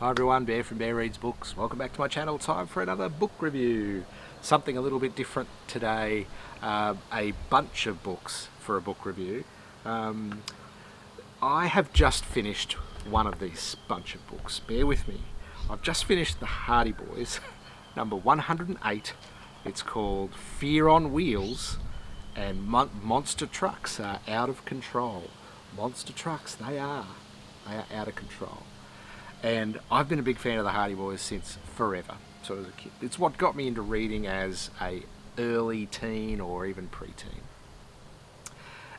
Hi everyone, Bear from Bear Reads Books. Welcome back to my channel. Time for another book review. Something a little bit different today. A bunch of books for a book review. I have just finished one of these bunch of books. Bear with me. I've just finished The Hardy Boys, number 108. It's called Fear on Wheels, and monster trucks are out of control. Monster trucks, they are out of control. And I've been a big fan of the Hardy Boys since forever, so as a kid. It's what got me into reading as a early teen or even pre-teen.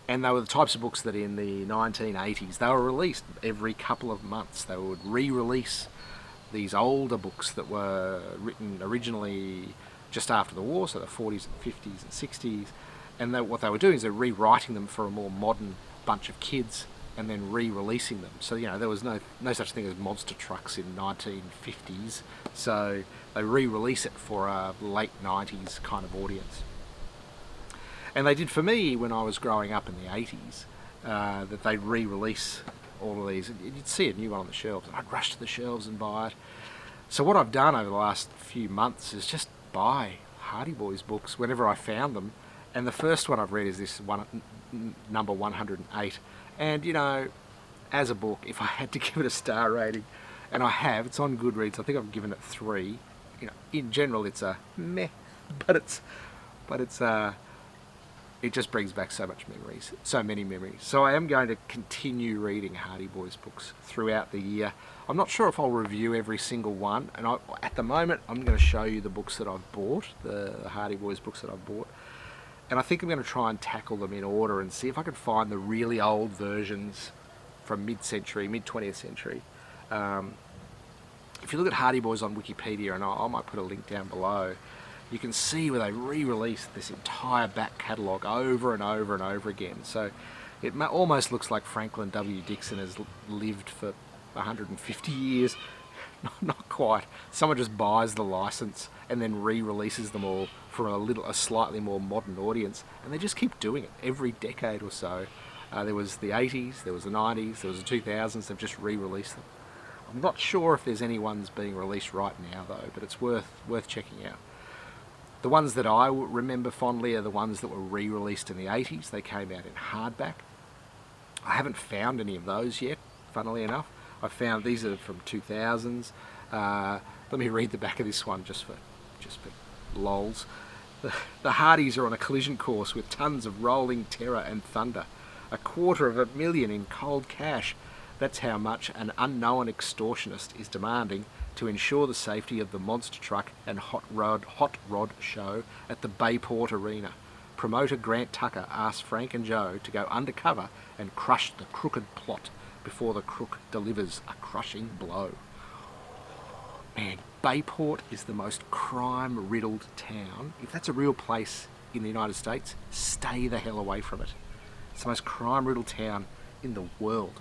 And they were the types of books that in the 1980s, they were released every couple of months. They would re-release these older books that were written originally just after the war, so the 40s and 50s and 60s. And what they were doing is they're rewriting them for a more modern bunch of kids and then re-releasing them. So, you know, there was no such thing as monster trucks in 1950s. So they re-release it for a late 90s kind of audience. And they did for me when I was growing up in the 80s, that they'd re-release all of these. You'd see a new one on the shelves, and I'd rush to the shelves and buy it. So what I've done over the last few months is just buy Hardy Boys books whenever I found them. And the first one I've read is this one, number 108. And, you know, as a book, if I had to give it a star rating, and I have, it's on Goodreads, I think I've given it 3. You know, in general, it's a meh, but it just brings back so many memories. So I am going to continue reading Hardy Boys books throughout the year. I'm not sure if I'll review every single one, and at the moment, I'm going to show you the books that I've bought, the Hardy Boys books that I've bought. And I think I'm going to try and tackle them in order and see if I can find the really old versions from mid-century, mid-20th century. If you look at Hardy Boys on Wikipedia, and I might put a link down below, you can see where they re-released this entire back catalogue over and over and over again. So it almost looks like Franklin W Dixon has lived for 150 years. Not quite. Someone just buys the license and then re-releases them all for a slightly more modern audience, and they just keep doing it every decade or so. There was the 80s, there was the 90s, there was the 2000s. They've just re-released them. I'm not sure if there's any ones being released right now though, but it's worth checking out. The ones that I remember fondly are the ones that were re-released in the 80s. They came out in hardback. I haven't found any of those yet, funnily enough. I found these are from 2000s. Let me read the back of this one just for lols. The Hardys are on a collision course with tons of rolling terror and thunder. $250,000 in cold cash. That's how much an unknown extortionist is demanding to ensure the safety of the monster truck and hot rod show at the Bayport Arena. Promoter Grant Tucker asks Frank and Joe to go undercover and crush the crooked plot before the crook delivers a crushing blow. Man, Bayport is the most crime-riddled town. If that's a real place in the United States, stay the hell away from it. It's the most crime-riddled town in the world.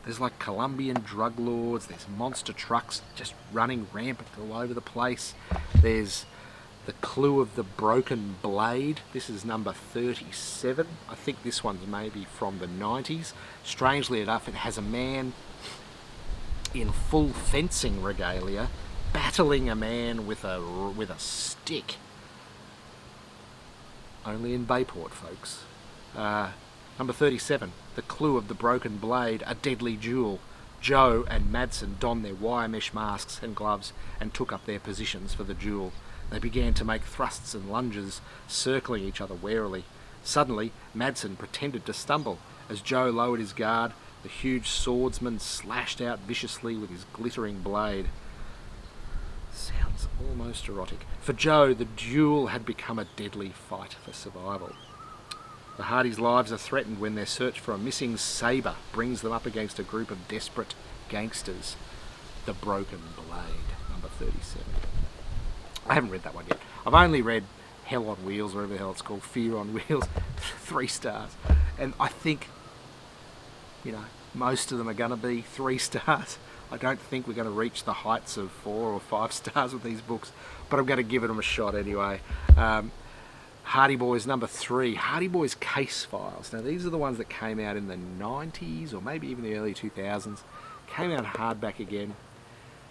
There's like Colombian drug lords, there's monster trucks just running rampant all over the place. There's The Clue of the Broken Blade. This is number 37. I think this one's maybe from the 90s. Strangely enough, it has a man in full fencing regalia battling a man with a stick. Only in Bayport, folks. Number 37. The Clue of the Broken Blade, a deadly duel. Joe and Madsen donned their wire mesh masks and gloves and took up their positions for the duel. They began to make thrusts and lunges, circling each other warily. Suddenly, Madsen pretended to stumble. As Joe lowered his guard, the huge swordsman slashed out viciously with his glittering blade. Sounds almost erotic. For Joe, the duel had become a deadly fight for survival. The Hardys' lives are threatened when their search for a missing sabre brings them up against a group of desperate gangsters. The Broken Blade, number 37. I haven't read that one yet. I've only read Hell on Wheels, whatever the hell it's called, Fear on Wheels, 3 stars. And I think, you know, most of them are going to be 3 stars. I don't think we're going to reach the heights of 4 or 5 stars with these books, but I'm going to give them a shot anyway. Hardy Boys number 3, Hardy Boys Case Files. Now these are the ones that came out in the 90s or maybe even the early 2000s. Came out hardback again.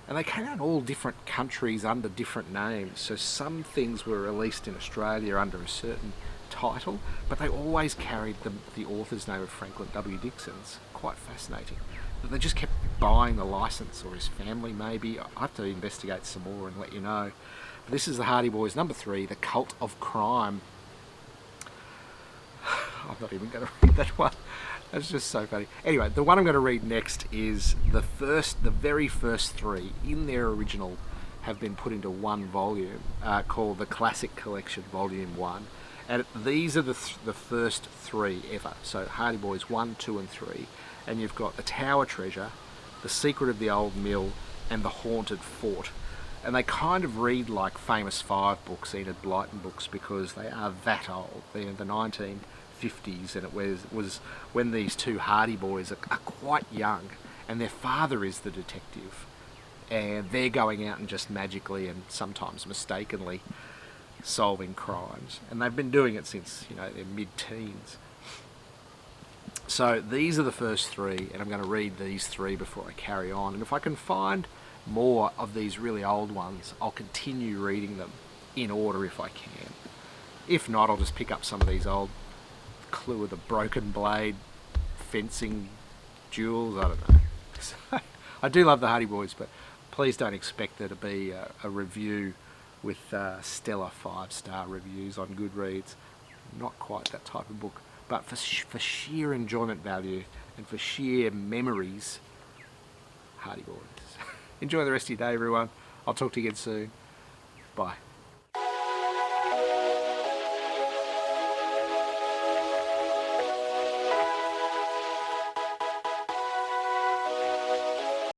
And they came out in all different countries under different names. So some things were released in Australia under a certain title, but they always carried the author's name of Franklin W Dixon. It's quite fascinating. But they just kept buying the license, or his family maybe. I have to investigate some more and let you know. But this is the Hardy Boys number 3, The Cult of Crime. I'm not even going to read that one. That's just so funny. Anyway, the one I'm going to read next is the very first 3 in their original have been put into one volume called the Classic Collection Volume 1. And these are the first 3 ever. So Hardy Boys 1, 2 and 3. And you've got The Tower Treasure, The Secret of the Old Mill and The Haunted Fort. And they kind of read like Famous Five books, Enid Blyton books, because they are that old. They're the 1950s, and it was when these 2 Hardy Boys are quite young, and their father is the detective, and they're going out and just magically and sometimes mistakenly solving crimes, and they've been doing it since, you know, their mid-teens. So these are the first 3, and I'm going to read these 3 before I carry on, and if I can find more of these really old ones, I'll continue reading them in order if I can. If not, I'll just pick up some of these old Clue of the Broken Blade fencing duels, I don't know. So, I do love the Hardy Boys, but please don't expect there to be a review with stellar 5-star reviews on Goodreads. Not quite that type of book, but for sheer enjoyment value and for sheer memories, Hardy Boys. Enjoy the rest of your day, everyone. I'll talk to you again soon. Bye.